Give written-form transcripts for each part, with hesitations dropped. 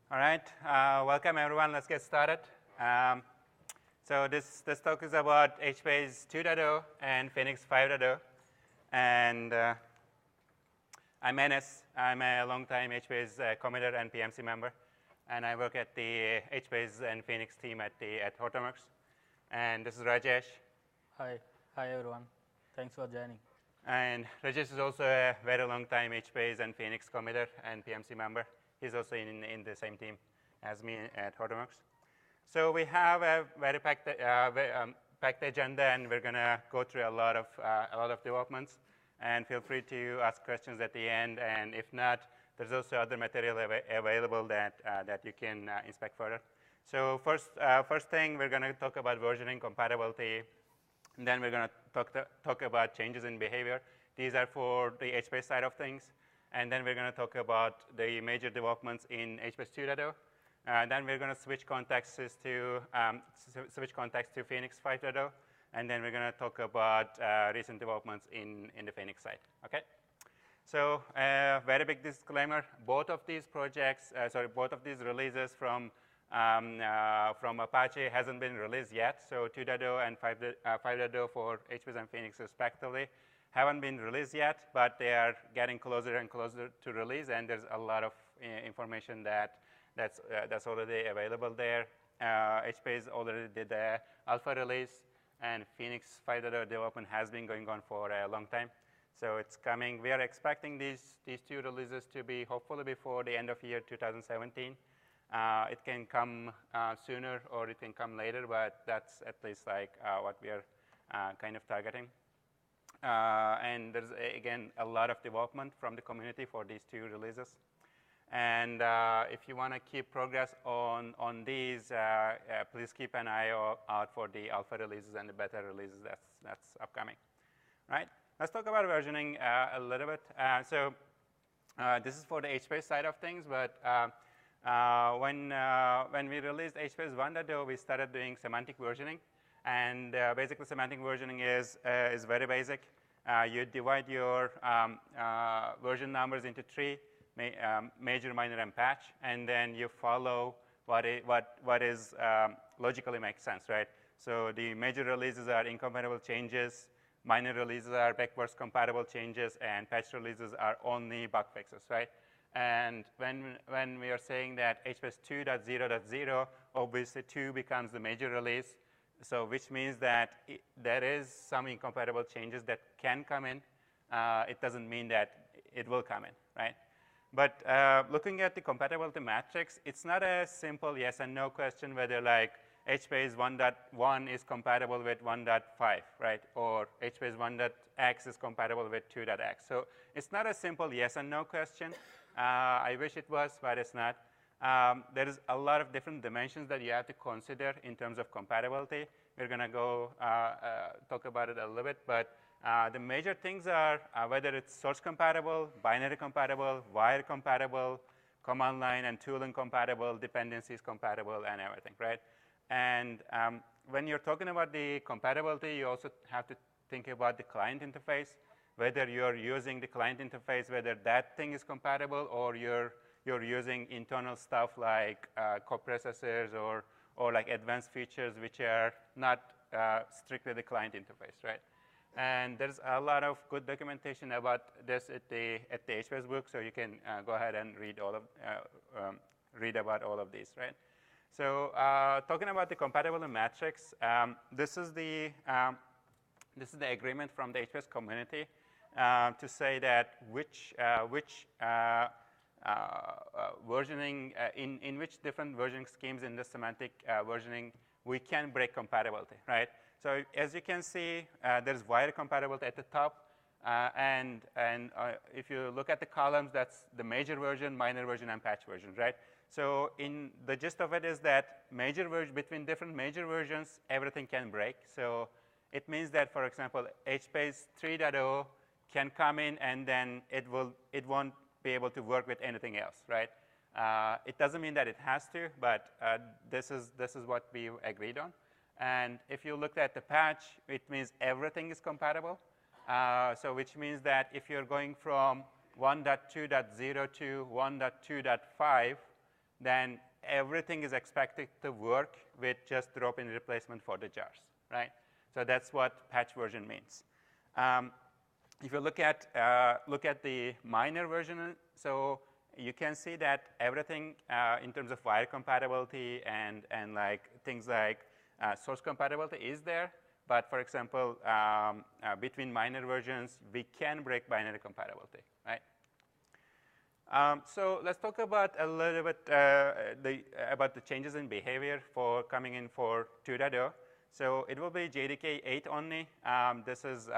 All right, welcome everyone. Let's get started. So this talk is about HBase 2.0 and Phoenix 5.0. And I'm Enes. I'm a long-time HBase committer and PMC member. And I work at the HBase and Phoenix team at Hortonworks. And this is Rajesh. Hi everyone. Thanks for joining. And Rajesh is also a very long-time HBase and Phoenix committer and PMC member. He's also in the same team as me at Hortonworks. So we have a very packed agenda, and we're going to go through a lot of developments. And feel free to ask questions at the end. And if not, there's also other material available that you can inspect further. So first thing, we're going to talk about versioning compatibility. And then we're going to talk about changes in behavior. These are for the HBase side of things. And then we're going to talk about the major developments in HBase 2.0. Then we're going to switch contexts to Phoenix 5.0. And then we're going to talk about recent developments in the Phoenix side. Okay. So very big disclaimer: both of these releases from Apache hasn't been released yet. So 2.0 and 5.0 for HBase and Phoenix respectively haven't been released yet, but they are getting closer and closer to release, and there's a lot of information that's already available there. HBase already did the alpha release, and Phoenix 5.0 development has been going on for a long time. So it's coming. We are expecting these two releases to be hopefully before the end of year 2017. It can come sooner or it can come later, but that's at least like what we are kind of targeting. And there's, again, a lot of development from the community for these two releases. And if you want to keep progress on these, please keep an eye out for the alpha releases and the beta releases that's upcoming. Right? Let's talk about versioning a little bit. So this is for the HBase side of things, but when we released HBase 1.0, we started doing semantic versioning. And basically, semantic versioning is very basic. You divide your version numbers into three: major, minor, and patch, and then you follow what is logically makes sense, right? So the major releases are incompatible changes, minor releases are backwards compatible changes, and patch releases are only bug fixes, right? And when we are saying that HBase 2.0.0, obviously 2 becomes the major release. So which means that there is some incompatible changes that can come in. It doesn't mean that it will come in, right? But looking at the compatibility matrix, it's not a simple yes and no question whether like HBase 1.1 is compatible with 1.5, right? Or HBase 1.x is compatible with 2.x. So it's not a simple yes and no question. I wish it was, but it's not. There is a lot of different dimensions that you have to consider in terms of compatibility. We're going to go talk about it a little bit, but the major things are whether it's source compatible, binary compatible, wire compatible, command line and tooling compatible, dependencies compatible, and everything, right? And when you're talking about the compatibility, you also have to think about the client interface, whether you're using the client interface, whether that thing is compatible, or you're using internal stuff like coprocessors or like advanced features which are not strictly the client interface, right? And there's a lot of good documentation about this at the HBase book, so you can go ahead and read about all of these, right? So talking about the compatibility matrix, this is the agreement from the HBase community to say that which versioning, in which different versioning schemes in the semantic versioning we can break compatibility, right? So as you can see, there's wire compatibility at the top, and if you look at the columns, that's the major version, minor version, and patch version, right? So in the gist of it is that between different major versions, everything can break. So it means that, for example, HBase 3.0 can come in, and then it won't be able to work with anything else, right? It doesn't mean that it has to, but this is what we agreed on. And if you look at the patch, it means everything is compatible. So which means that if you're going from 1.2.0 to 1.2.5, then everything is expected to work with just drop-in replacement for the jars, right? So that's what patch version means. If you look at the minor version, so you can see that everything in terms of wire compatibility and like things like source compatibility is there. But for example, between minor versions, we can break binary compatibility, right? So let's talk about a little bit about the changes in behavior for coming in for 2.0. So it will be JDK 8 only. This is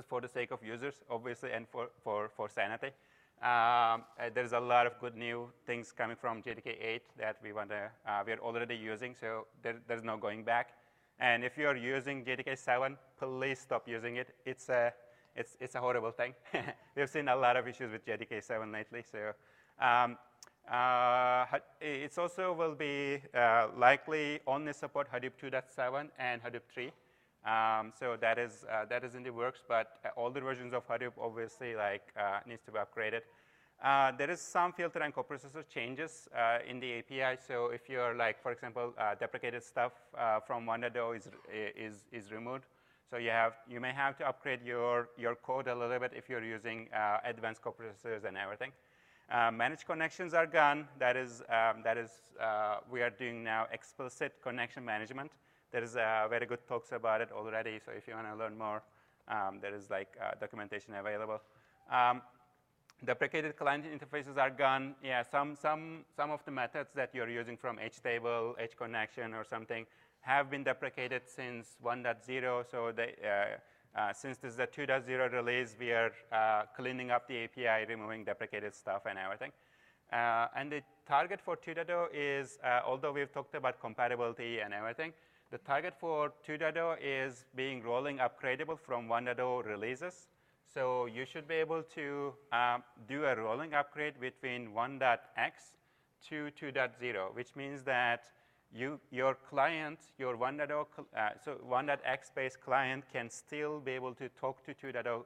for the sake of users, obviously, and for sanity. There's a lot of good new things coming from JDK 8 that we are already using, so there's no going back. And if you're using JDK 7, please stop using it. It's a horrible thing. We've seen a lot of issues with JDK 7 lately. So it's also will be likely only support Hadoop 2.7 and Hadoop 3. So that is in the works, but older versions of Hadoop obviously needs to be upgraded. There is some filter and coprocessor changes in the API. So if you're for example, deprecated stuff from 1.0 is removed. So you may have to upgrade your code a little bit if you're using advanced coprocessors and everything. Managed connections are gone. That is we are doing now explicit connection management. There is very good talks about it already. So if you want to learn more, there is documentation available. Deprecated client interfaces are gone. Yeah, some of the methods that you're using from HTable, HConnection, or something have been deprecated since 1.0. So since this is a 2.0 release, we are cleaning up the API, removing deprecated stuff and everything. And the target for 2.0 is, although we've talked about compatibility and everything, the target for 2.0 is being rolling upgradable from 1.0 releases. So you should be able to do a rolling upgrade between 1.x to 2.0, which means that your client, your 1.0, so 1.x based client can still be able to talk to 2.0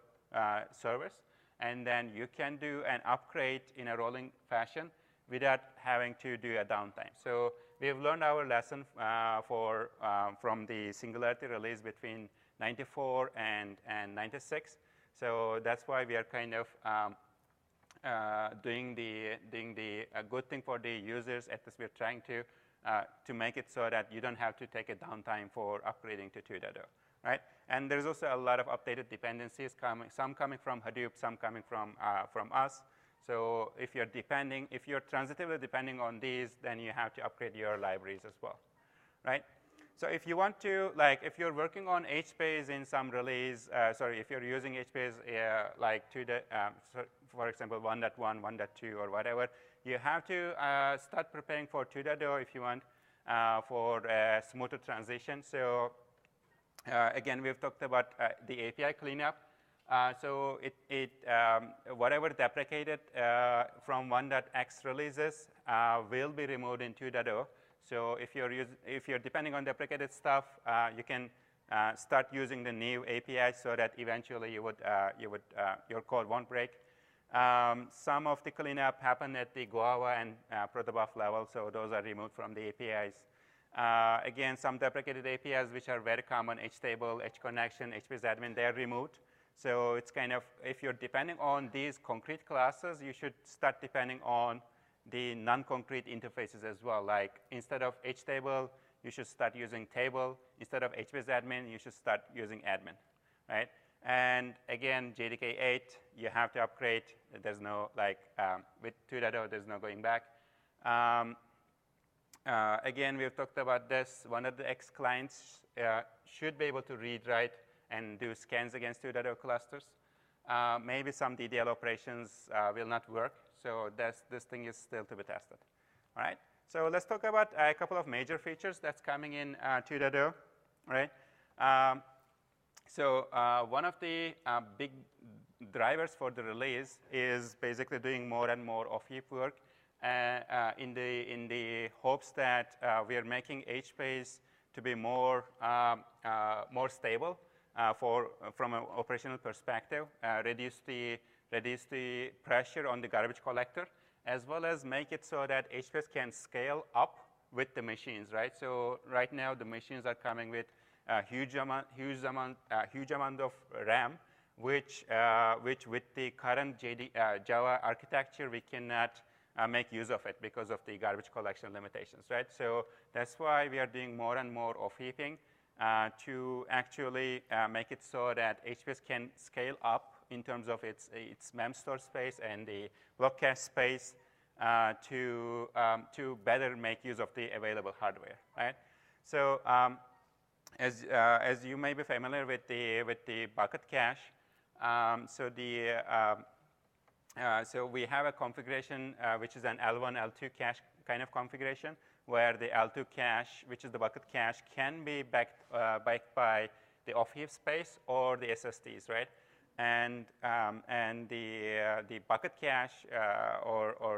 service, and then you can do an upgrade in a rolling fashion without having to do a downtime. So we've learned our lesson from the Singularity release between 94 and 96. So that's why we are kind of doing the good thing for the users. At least we're trying to make it so that you don't have to take a downtime for upgrading to 2.0, right? And there's also a lot of updated dependencies coming, some coming from Hadoop, some coming from us. So if you're transitively depending on these, then you have to upgrade your libraries as well, right? So if you want to, if you're working on HBase in some release, if you're using HBase for example, 1.1, 1.2, or whatever, you have to start preparing for 2.0 if you want for a smoother transition. So again, we've talked about the API cleanup. So whatever deprecated from 1.x releases will be removed in 2.0. So if you're depending on deprecated stuff, you can start using the new API so that eventually your code won't break. Some of the cleanup happened at the Guava and protobuf level, so those are removed from the APIs. Again, some deprecated APIs which are very common, HTable, HConnection, HBase admin, they're removed. So it's kind of, if you're depending on these concrete classes, you should start depending on the non-concrete interfaces as well. Like instead of HTable, you should start using table. Instead of HBase admin, you should start using admin, right? And again, JDK 8, you have to upgrade. There's no, with 2.0, there's no going back. Again, we've talked about this. One of the X clients should be able to read, write, and do scans against 2.0 clusters. Maybe some DDL operations will not work. So this thing is still to be tested. All right. So let's talk about a couple of major features that's coming in 2.0. Right. So one of the big drivers for the release is basically doing more and more off-heap work in the hopes that we are making HBase to be more stable from an operational perspective, reduce the reduce the pressure on the garbage collector, as well as make it so that HBase can scale up with the machines, right? So right now the machines are coming with a huge amount of RAM, which with the current Java architecture we cannot make use of it because of the garbage collection limitations, right? So that's why we are doing more and more Offheaping to actually make it so that HBase can scale up in terms of its Memstore space and the block cache space to better make use of the available hardware, right? So as you may be familiar with the bucket cache, so we have a configuration which is an L1, L2 cache kind of configuration, where the L2 cache, which is the bucket cache, can be backed by the off-heap space or the SSDs, right? And the bucket cache or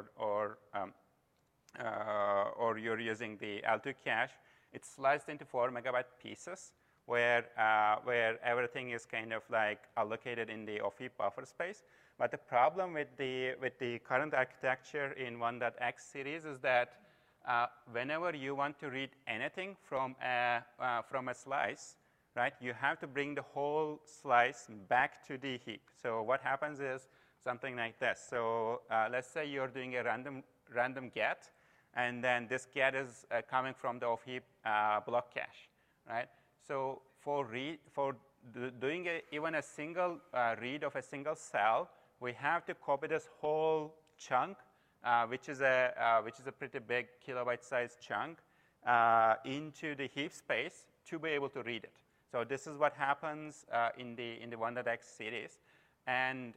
you're using the L2 cache, it's sliced into 4 megabyte pieces, where everything is kind of like allocated in the off-heap buffer space. But the problem with the current architecture in 1.x series is that whenever you want to read anything from a slice, right, you have to bring the whole slice back to the heap. So what happens is something like this. So let's say you're doing a random get, and then this get is coming from the off-heap block cache, right? So for doing even a single read of a single cell, we have to copy this whole chunk, which is a pretty big kilobyte size chunk, into the heap space to be able to read it. So this is what happens in the 1.x series, and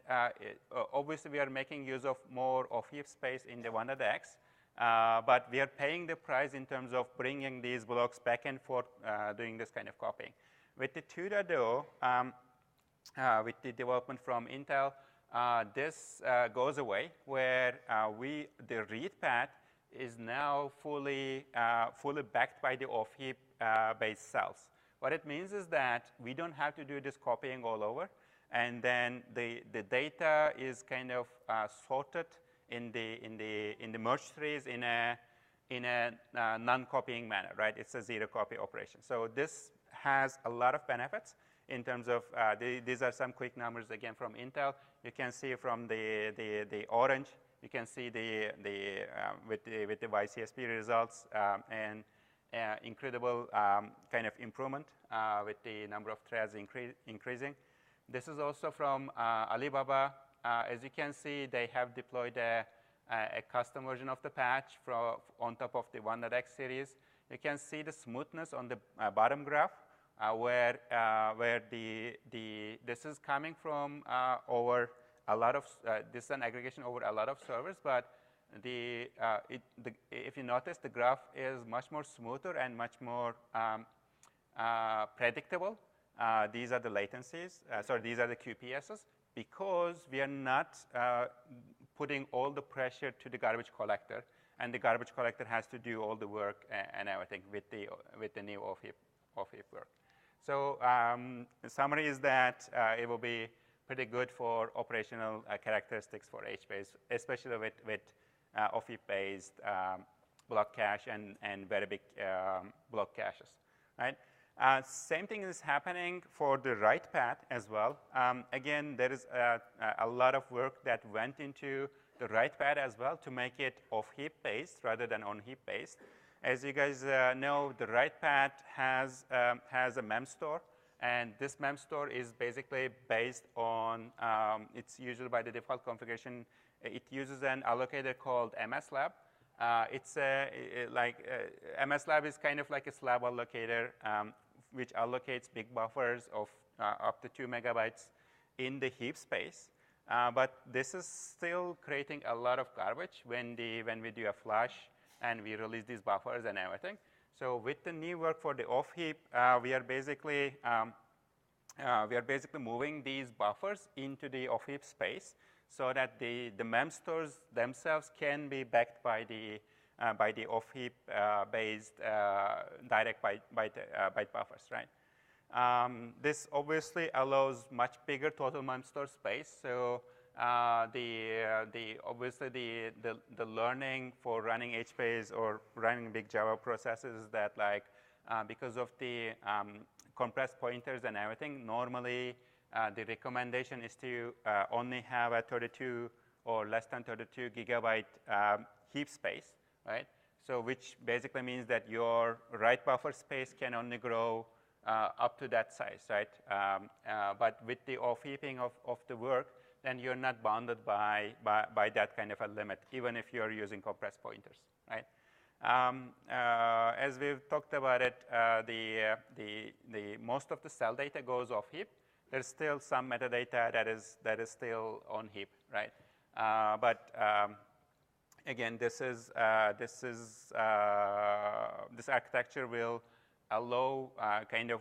obviously we are making use of more off-heap space in the 1.x, but we are paying the price in terms of bringing these blocks back and forth, doing this kind of copying. With the 2.0, with the development from Intel, this goes away, where the read path is now fully backed by the off-heap based cells. What it means is that we don't have to do this copying all over, and then the data is kind of sorted in the merge trees in a non-copying manner, right? It's a zero copy operation. So this has a lot of benefits in terms of these are some quick numbers again from Intel. You can see from the orange, you can see with the YCSP results and incredible kind of improvement with the number of threads increasing. This is also from Alibaba. As you can see, they have deployed a custom version of the patch on top of the 1.x series. You can see the smoothness on the bottom graph, where this is coming from over a lot of this is an aggregation over a lot of servers, but if you notice, the graph is much more smoother and much more predictable. These are the latencies, these are the QPSs, because we are not putting all the pressure to the garbage collector, and the garbage collector has to do all the work and everything with the new off-heap work. So the summary is that it will be pretty good for operational characteristics for HBase, especially with off-heap-based block cache and very big block caches, right? Same thing is happening for the write path as well. Again, there is a lot of work that went into the write path as well to make it off-heap based rather than on-heap based. As you guys know, the write path has a Memstore, and this Memstore is basically based on, it's usually by the default configuration, it uses an allocator called MSLab. MSLab is kind of like a slab allocator, which allocates big buffers of up to 2 megabytes in the heap space. But this is still creating a lot of garbage when we do a flush and we release these buffers and everything. So with the new work for the off-heap, we are basically moving these buffers into the off-heap space, so that the Memstores themselves can be backed by the off-heap based direct byte buffers, right? This obviously allows much bigger total Memstore space. So obviously the learning for running HBase or running big Java processes is that like because of the compressed pointers and everything, normally the recommendation is to only have a 32 or less than 32 gigabyte heap space, right? So which basically means that your write buffer space can only grow up to that size, right? But with the off-heaping of the work, then you're not bounded by that kind of a limit, even if you're using compressed pointers, right? As we've talked about it, the most of the cell data goes off heap. There's still some metadata that is still on heap, right? But again, this architecture will allow kind of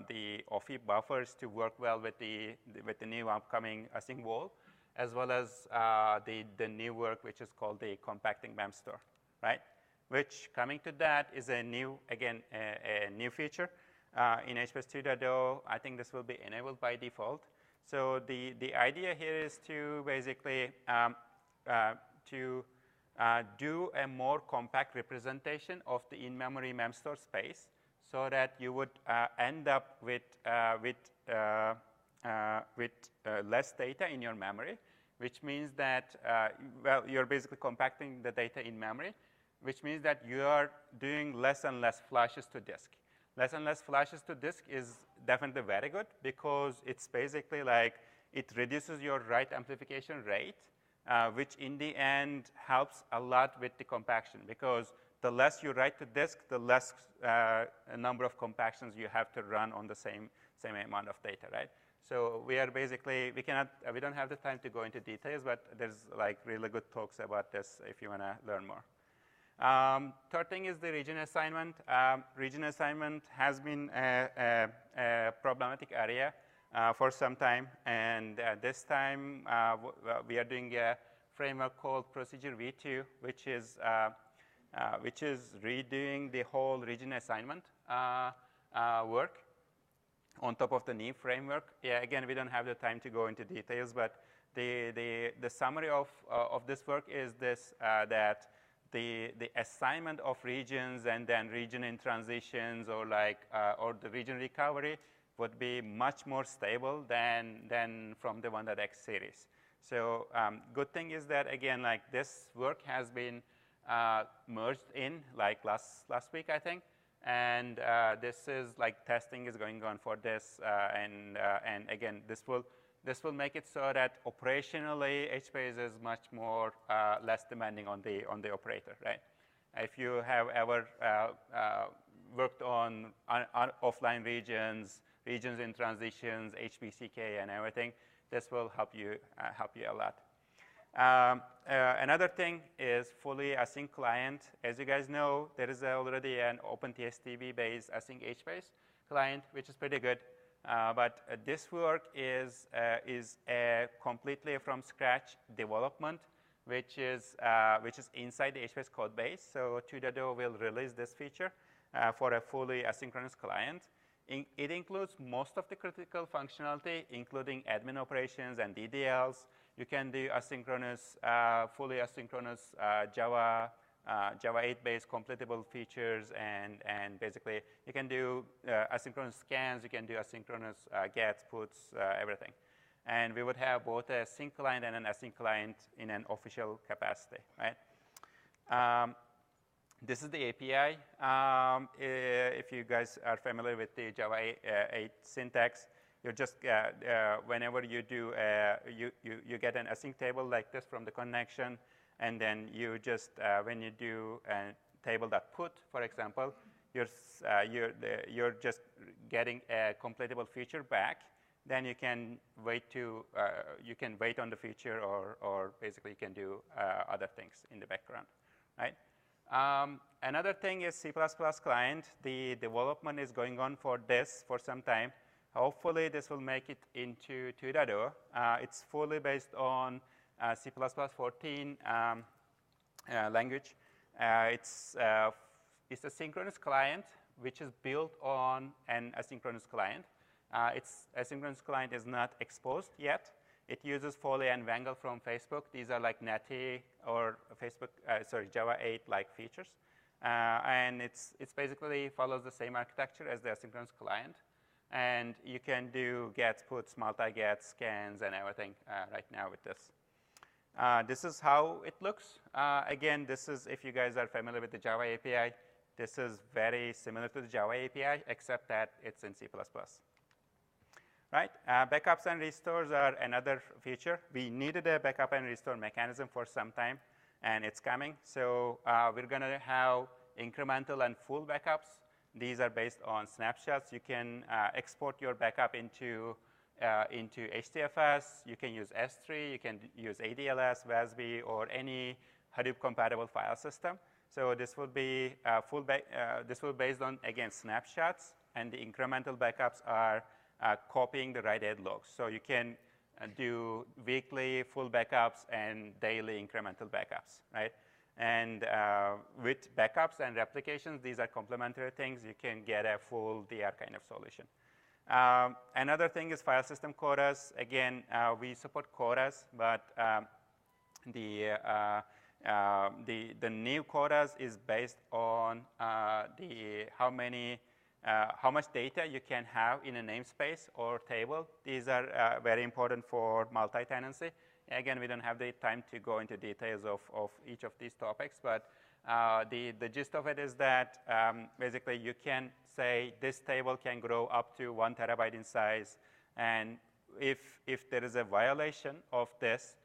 the off-heap buffers to work well with the new upcoming async wall, as well as the new work which is called the compacting Memstore, right? Which coming to that is a new, again, a new feature in HBase 2.0. I think this will be enabled by default. So the idea here is to basically do a more compact representation of the in-memory Memstore space, so that you would end up with less data in your memory, which means that well, you're basically compacting the data in memory, which means that you are doing less and less flashes to disk. Less and less flashes to disk is definitely very good, because it's basically like it reduces your write amplification rate, which in the end helps a lot with the compaction, because the less you write to disk, the less number of compactions you have to run on the same amount of data, right? So we are basically, we don't have the time to go into details, but there's like really good talks about this if you want to learn more. Third thing is the region assignment. Region assignment has been a problematic area for some time, and this time we are doing a framework called Procedure V2, which is redoing the whole region assignment work on top of the new framework. Yeah, again, we don't have the time to go into details, but the summary of this work is this, that the assignment of regions and then region in transitions or the region recovery would be much more stable than from the 1.x series. So good thing is that, again, like this work has been merged in like last week, I think, and this is like testing is going on for this, and again, this will make it so that operationally HBase is much more less demanding on the operator, right? If you have ever worked on offline regions in transitions, HBCK and everything, this will help you a lot. Another thing is fully async client. As you guys know, there is already an OpenTSTB-based async HBase client, which is pretty good. But this work is a completely from scratch development, which is inside the HBase code base. So 2.0 will release this feature for a fully asynchronous client. It includes most of the critical functionality, including admin operations and DDLs. You can do asynchronous, fully asynchronous Java 8-based completable features, and basically you can do asynchronous scans, you can do asynchronous gets, puts, everything. And we would have both a sync client and an async client in an official capacity, right? This is the API. If you guys are familiar with the Java 8 syntax, you're just, whenever you do, you get an async table like this from the connection, and then you just, when you do a table.put, for example, you're just getting a completable feature back. Then you can wait on the feature, or basically you can do other things in the background, right? Another thing is C++ client. The development is going on for this for some time. Hopefully this will make it into 2.0. It's fully based on C++ 14 language. It's a synchronous client which is built on an asynchronous client. Its asynchronous client is not exposed yet. It uses Foley and Wangle from Facebook. These are like Netty or Java 8 like features. And it's basically follows the same architecture as the asynchronous client. And you can do gets, puts, multi-gets, scans, and everything right now with this. This is how it looks. Again, this is, if you guys are familiar with the Java API, this is very similar to the Java API, except that it's in C++. Right? Backups and restores are another feature. We needed a backup and restore mechanism for some time, and it's coming. So we're going to have incremental and full backups. These are based on snapshots. You can export your backup into HDFS. You can use S3. You can use ADLS, WASB, or any Hadoop-compatible file system. So this will be this will be based on, again, snapshots, and the incremental backups are copying the write-ahead logs. So you can do weekly full backups and daily incremental backups, right? And with backups and replications, these are complementary things. You can get a full DR kind of solution. Another thing is file system quotas. Again, we support quotas, but the new quotas is based on how much data you can have in a namespace or table. These are very important for multi-tenancy. Again, we don't have the time to go into details of each of these topics, but the gist of it is that basically you can say this table can grow up to 1 terabyte in size, and if there is a violation of this,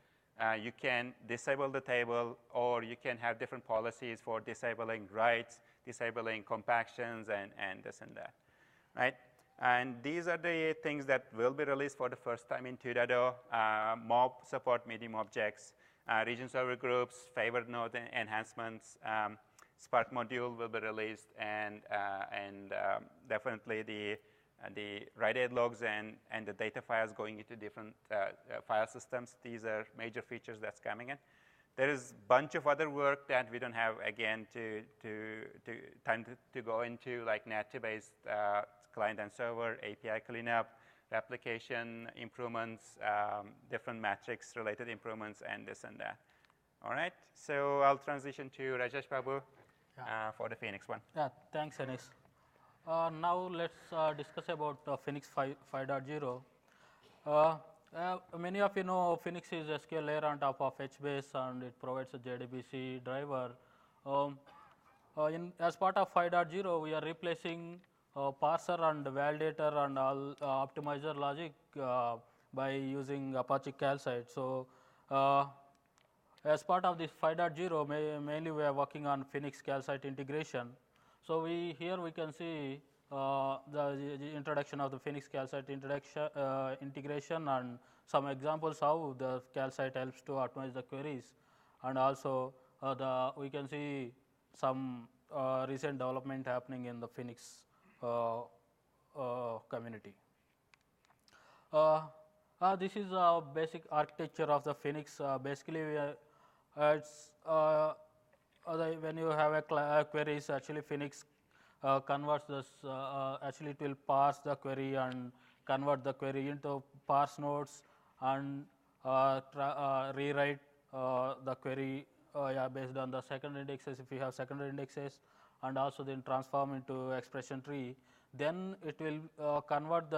you can disable the table, or you can have different policies for disabling writes, disabling compactions, and this and that, right? And these are the things that will be released for the first time in 2.0. Mob support medium objects, region server groups, favored node enhancements, Spark module will be released, and definitely the write-ahead logs and the data files going into different file systems. These are major features that's coming in. There is a bunch of other work that we don't have, again, time to go into, like Netty-based client and server, API cleanup, replication improvements, different metrics-related improvements, and this and that. All right, so I'll transition to Rajesh Babu for the Phoenix one. Yeah, thanks, Anis. Now let's discuss about Phoenix 5.0. Many of you know Phoenix is a SQL layer on top of HBase, and it provides a JDBC driver. As part of 5.0, we are replacing parser and validator and all optimizer logic by using Apache Calcite. So as part of this 5.0, mainly we are working on Phoenix-Calcite integration. So here we can see the introduction of the Phoenix-Calcite integration and some examples how the Calcite helps to optimize the queries, and also we can see some recent development happening in the Phoenix community. This is a basic architecture of the Phoenix. Basically, when you have a query, actually Phoenix converts this. Actually, it will parse the query and convert the query into parse nodes and rewrite the query based on the secondary indexes, if you have secondary indexes, and also then transform into expression tree. Then it will convert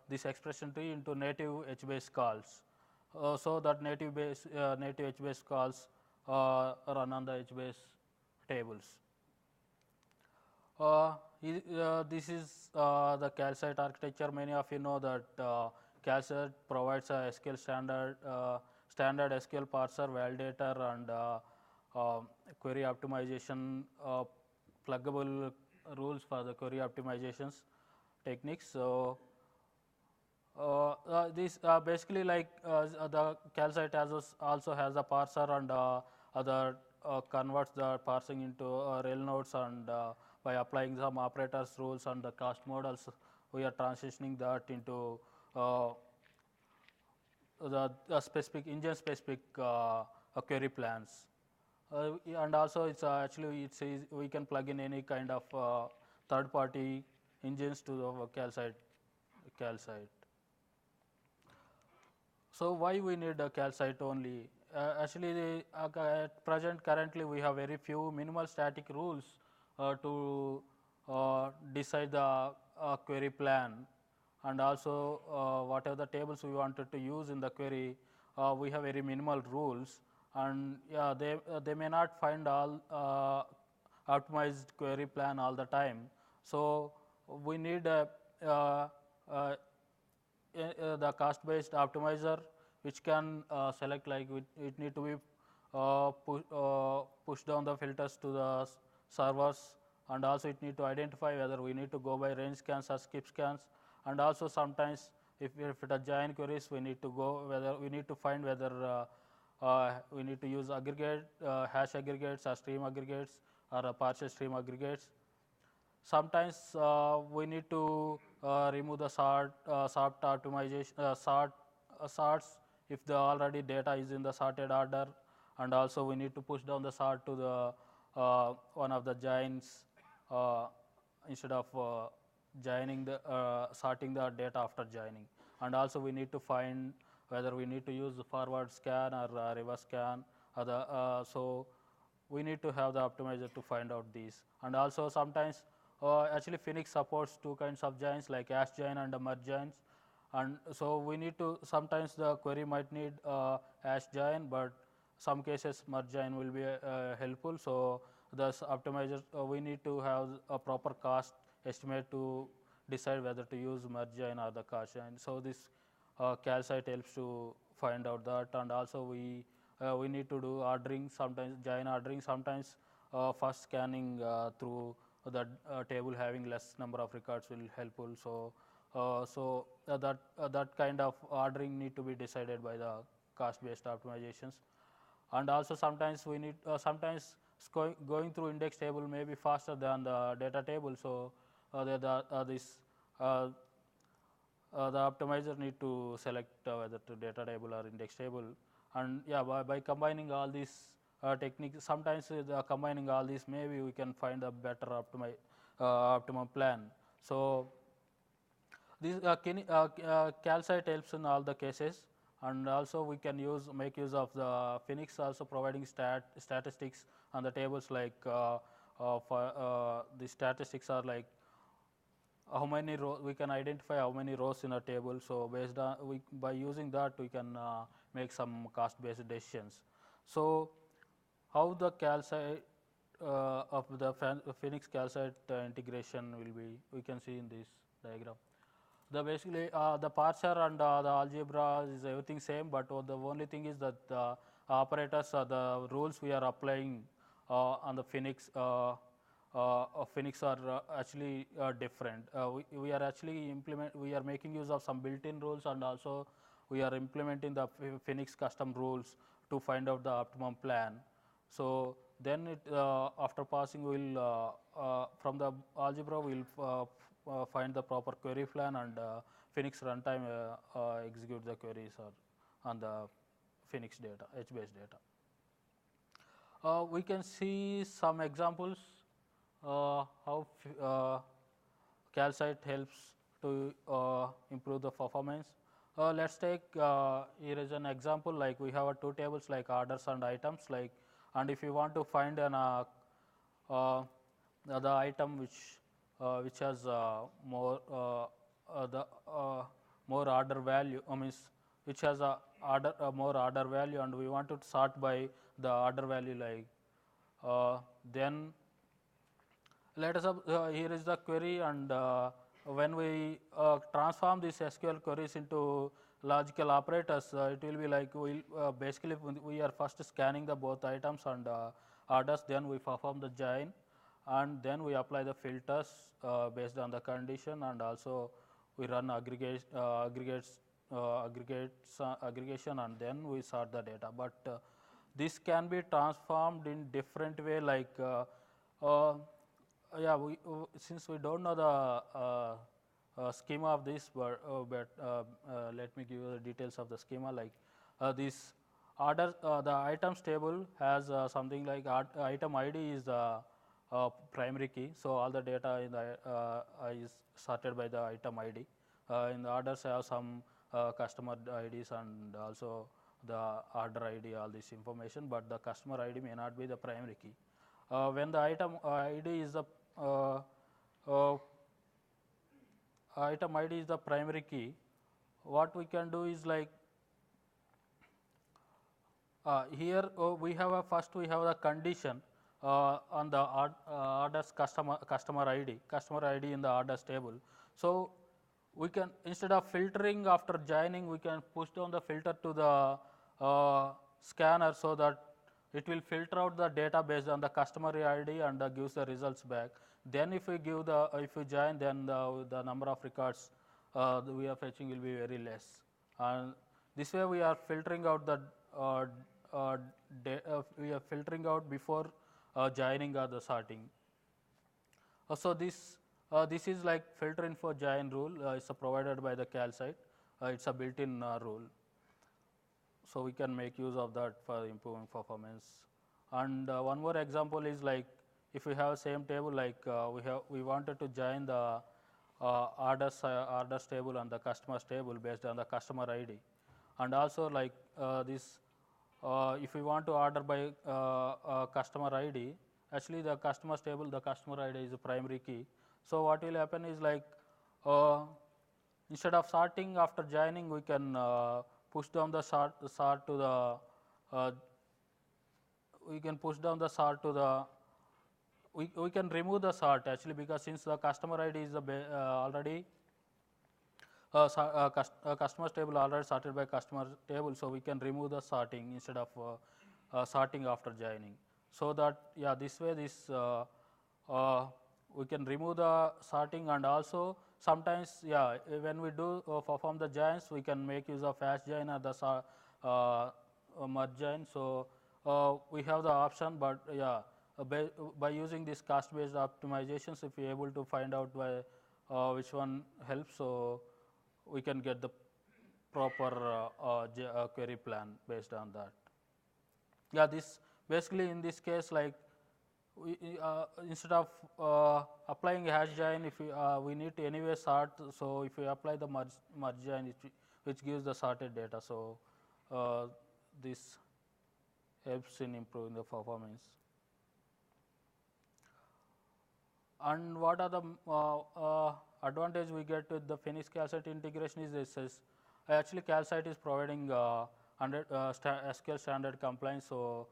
this expression tree into native HBase calls, so that native HBase calls run on the HBase tables. This is the Calcite architecture. Many of you know that Calcite provides a SQL standard SQL parser, validator, and query optimization, pluggable rules for the query optimizations techniques. So this basically like the Calcite also has a parser and other converts the parsing into rel nodes, and by applying some operators rules and the cast models, we are transitioning that into the specific engine specific query plans. And also it's actually we can plug in any kind of third party engines to the Calcite. So why we need a calcite only? Actually, at present, currently we have very few minimal static rules to decide the query plan, and also whatever the tables we wanted to use in the query, we have very minimal rules, and yeah, they may not find all optimized query plan all the time. So we need the cost based optimizer which can select, like it need to be push down the filters to the servers, and also it need to identify whether we need to go by range scans or skip scans, and also sometimes if it are giant queries, we need to go whether we need to find whether we need to use aggregate hash aggregates or stream aggregates or partial stream aggregates. Sometimes we need to remove the sort optimization sorts if the already data is in the sorted order, and also we need to push down the sort to the one of the joins instead of joining the sorting the data after joining, and also we need to find whether we need to use forward scan or reverse scan other so we need to have the optimizer to find out these. And also sometimes actually Phoenix supports two kinds of joins like hash join and merge joins, and so we need to sometimes the query might need hash join, but some cases merge join will be helpful. So the optimizer we need to have a proper cost estimate to decide whether to use merge join or the cache join. So this calcite helps to find out that, and also we need to do ordering, sometimes join ordering, sometimes first scanning through the table having less number of records will helpful. So that kind of ordering need to be decided by the cost based optimizations. And also sometimes we need sometimes going through index table may be faster than the data table. So the optimizer need to select whether to data table or index table, and yeah, by combining all these techniques, sometimes combining all these, maybe we can find a better optimum plan. So this calcite helps in all the cases, and also we can make use of the Phoenix also providing statistics on the tables, like the statistics are like how many rows we can identify how many rows in a table. So based on by using that we can make some cost based decisions. So how the calcite of the Phoenix-Calcite integration will be, we can see in this diagram. The basically the parser and the algebra is everything same, but the only thing is that the operators the rules we are applying on the Phoenix Phoenix are actually different. We are actually we are making use of some built-in rules, and also we are implementing the Phoenix custom rules to find out the optimum plan. So then after passing, we'll from the algebra we'll find the proper query plan, and Phoenix runtime execute the queries on the Phoenix data, HBase data. We can see some examples how calcite helps to improve the performance. Let's take here is an example, like we have two tables like orders and items, like, and if you want to find an the item which has more more order value, means which has a more order value, and we want to sort by the order value, like then let us here is the query, and when we transform these SQL queries into logical operators, it will be like basically we are first scanning the both items and orders, then we perform the join, and then we apply the filters based on the condition, and also we run aggregation, and then we sort the data. But this can be transformed in different way, like yeah, since we don't know the schema of this, but let me give you the details of the schema. Like this order, the items table has something like item ID is the primary key. So all the data in the is sorted by the item ID. In the orders have some customer IDs and also the order ID, all this information, but the customer ID may not be the primary key. When the item ID is the item ID is the primary key, what we can do is like here we have first we have the condition on the orders customer ID in the orders table. So we can, instead of filtering after joining, we can push down the filter to the scanner so that it will filter out the data based on the customer ID and gives the results back. Then if we give the if we join, then the number of records we are fetching will be very less. And this way we are filtering out the we are filtering out before joining or the sorting. So this is like filtering for join rule. It's provided by the Calcite. It's a built-in rule. So we can make use of that for improving performance. And one more example is like if we have same table, like we wanted to join the orders table and the customers table based on the customer ID, and also like this if we want to order by customer ID, actually the customers table, the customer ID is the primary key. So what will happen is like instead of sorting after joining, we can push down the sort to the we can push down the sort to the we can remove the sort actually, because since the customer ID is the already customers table already sorted by customer table, so we can remove the sorting instead of sorting after joining. So that this way this we can remove the sorting, and also sometimes when we do perform the joins, we can make use of hash join or the merge join. So we have the option, but by using this cost based optimizations, if we are able to find out which one helps, so we can get the proper query plan based on that. This basically in this case, like we instead of applying hash join, if we need to anyway sort, so if we apply the merge join, which gives the sorted data, so this helps in improving the performance. And what are the advantage we get with the Phoenix-Calcite integration is this. Actually, Calcite is providing SQL standard compliance, so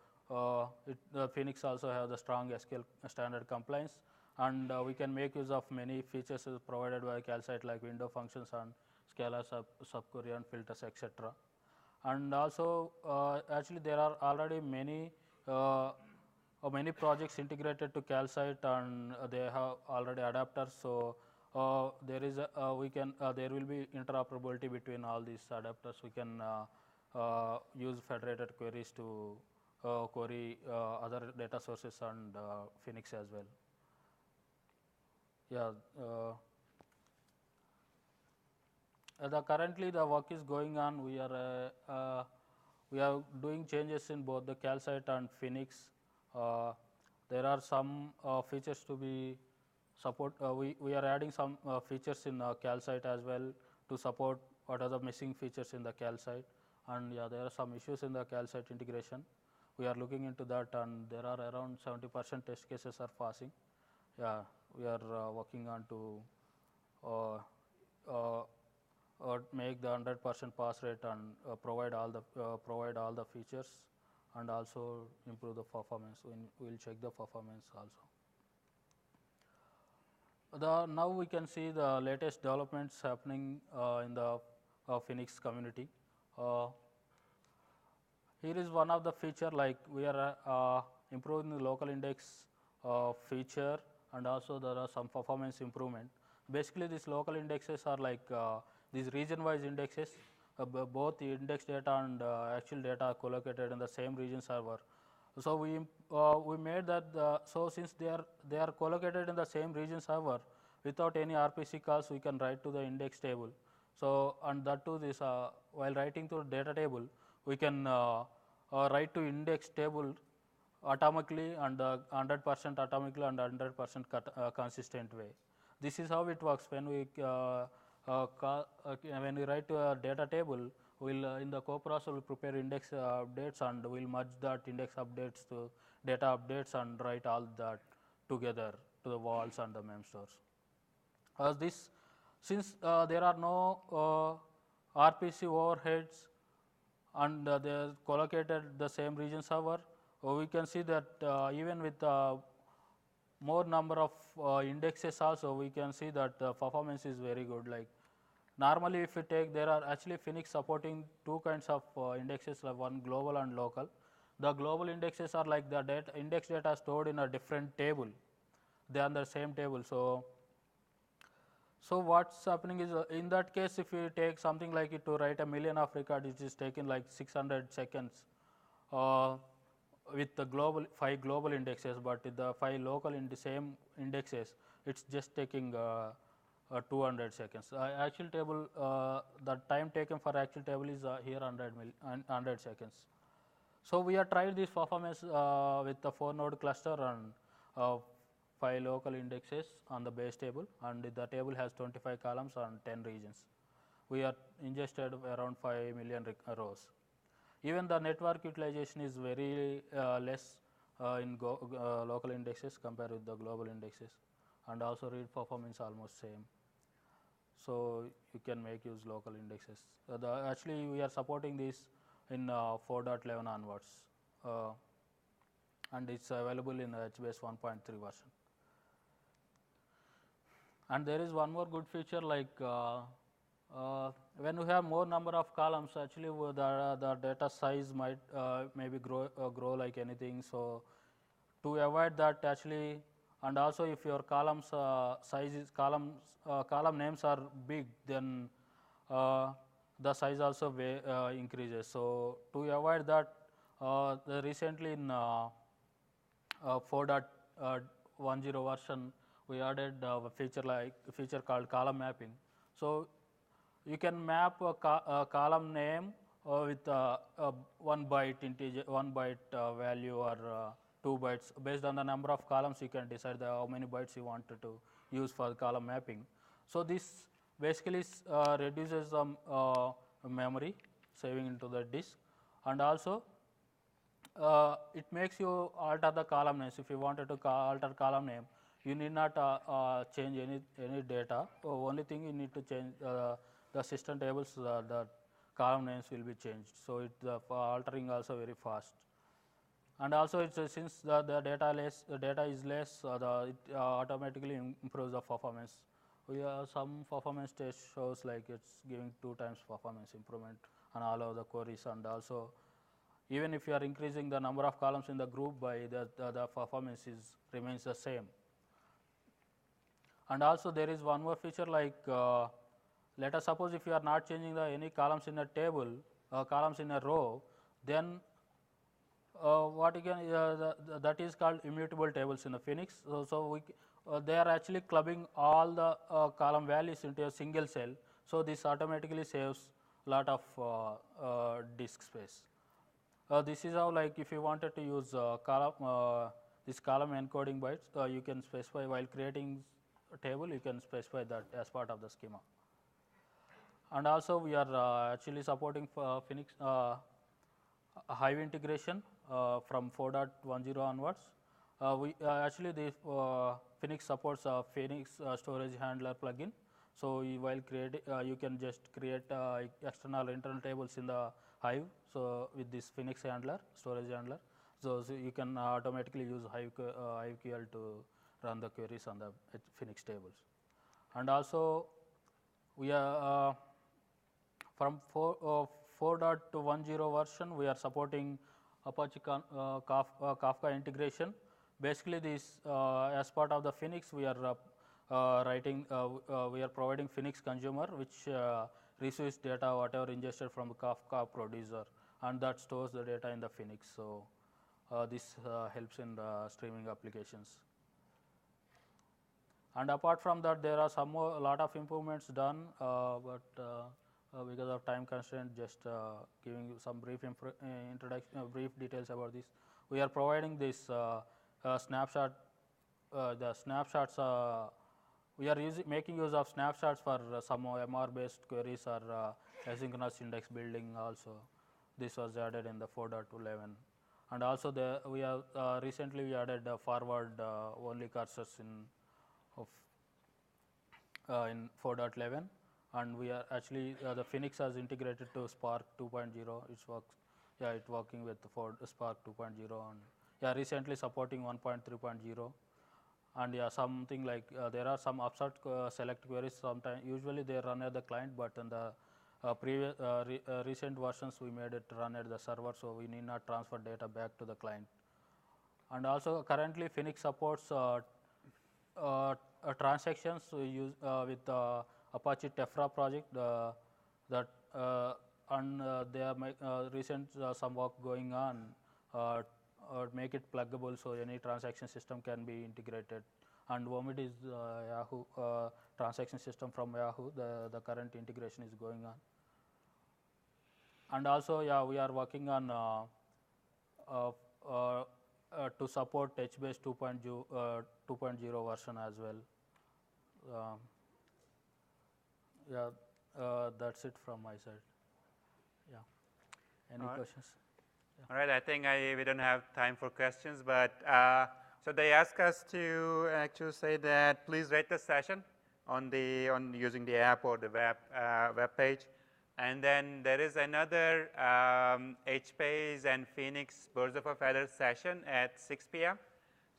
Phoenix also have the strong SQL standard compliance, and we can make use of many features provided by Calcite, like window functions and scalar subquery and filters, etc. And also actually there are already many projects integrated to Calcite, and they have already adapters. So there is there will be interoperability between all these adapters. We can use federated queries to query other data sources and Phoenix as well. Currently the work is going on. We are doing changes in both the Calcite and Phoenix. There are some features to be support. We are adding some features in Calcite as well to support what are the missing features in the Calcite. And there are some issues in the Calcite integration. We are looking into that, and there are around 70% test cases are passing. We are working on to make the 100% pass rate and provide all the features, and also improve the performance. We will check the performance also. Now we can see the latest developments happening in the Phoenix community. Here is one of the feature, like we are improving the local index feature, and also there are some performance improvement. Basically, these local indexes are like these region-wise indexes. Both the index data and actual data are collocated in the same region server. So we made that. So since they are collocated in the same region server, without any RPC calls, we can write to the index table. So and that too, this while writing to the data table, we can write to index table atomically and 100% atomically and 100% consistent way. This is how it works when we when we write to a data table, we'll in the co-processor will prepare index updates, and we'll merge that index updates to data updates and write all that together to the vaults and the memstores. Since there are no RPC overheads and they are collocated the same region server, we can see that even with more number of indexes also, we can see that the performance is very good. Like normally if you take, there are actually Phoenix supporting two kinds of indexes, like one global and local. The global indexes are like the index data stored in a different table. They are in the same table. So what's happening is in that case, if you take something like it to write a million of records, it is taken like 600 seconds with the 5 global indexes, but with the 5 local in the same indexes, it's just taking 200 seconds. Actual table, the time taken for actual table is here 100 seconds. So we have tried this performance with the 4-node cluster and 5 local indexes on the base table, and the table has 25 columns and 10 regions. We have ingested around 5 million rows. Even the network utilization is very less in local indexes compared with the global indexes, and also read performance almost same. So you can make use local indexes. Actually we are supporting this in 4.11 onwards, and it's available in HBase 1.3 version. And there is one more good feature, like when you have more number of columns, actually the data size might maybe grow like anything. So to avoid that, actually, and also if your columns size is column names are big, then the size also increases. So to avoid that, recently in 4.10 version, we added a feature called column mapping. So you can map a column name with 1 byte integer, 1 byte value, or 2 bytes. Based on the number of columns, you can decide how many bytes you want to use for column mapping. So this basically reduces the memory saving into the disk, and also it makes you alter the column names. If you wanted to alter column name, you need not change any data. Only thing you need to change the system tables, the column names will be changed. So the altering also very fast. And also it's since the data is less, it automatically improves the performance. We have some performance test shows like it's giving 2 times performance improvement on all of the queries, and also even if you are increasing the number of columns in the group by the performance remains the same. And also there is one more feature, like let us suppose if you are not changing any columns in a table, columns in a row, then what you can that is called immutable tables in the Phoenix. So they are actually clubbing all the column values into a single cell. So this automatically saves a lot of disk space. This is how, like if you wanted to use this column encoding bytes, you can specify while creating a table, you can specify that as part of the schema. And also we are actually supporting Phoenix Hive integration from 4.10 onwards. Actually the Phoenix supports Phoenix storage handler plugin. So while creating, you can just create external internal tables in the Hive. So with this Phoenix handler, storage handler, so you can automatically use HiveQL to run the queries on the Phoenix tables. And also we are from 4.10 version, we are supporting Apache Kafka integration. Basically this as part of the Phoenix, we are we are providing Phoenix consumer, which receives data whatever ingested from the Kafka producer, and that stores the data in the Phoenix. So this helps in the streaming applications. And apart from that, there are a lot of improvements done, but because of time constraint, just giving you some brief introduction, brief details about this. We are providing this snapshot, the snapshots we are making use of snapshots for some MR-based queries or asynchronous index building also. This was added in the 4.11. And also we have recently we added forward only cursors in 4.11, and we are actually the Phoenix has integrated to Spark 2.0. It's working with Spark 2.0, and recently supporting 1.3.0. And something like there are some abstract select queries. Sometimes usually they run at the client, but in the previous recent versions we made it run at the server, so we need not transfer data back to the client. And also currently Phoenix supports transactions we use with the Apache Tephra project and they are recent some work going on make it pluggable, so any transaction system can be integrated. And Vomit is Yahoo transaction system from Yahoo. The current integration is going on. And also, we are working on to support HBase 2.0 version as well. That's it from my side. Any questions? All right, I think we don't have time for questions, but so they ask us to actually say that please rate the session on using the app or the web page. And then there is another HBase and Phoenix Birds of a Feather session at 6 p.m.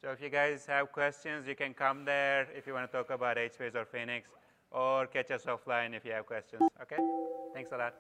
So if you guys have questions, you can come there if you want to talk about HBase or Phoenix, or catch us offline if you have questions. Okay? Thanks a lot.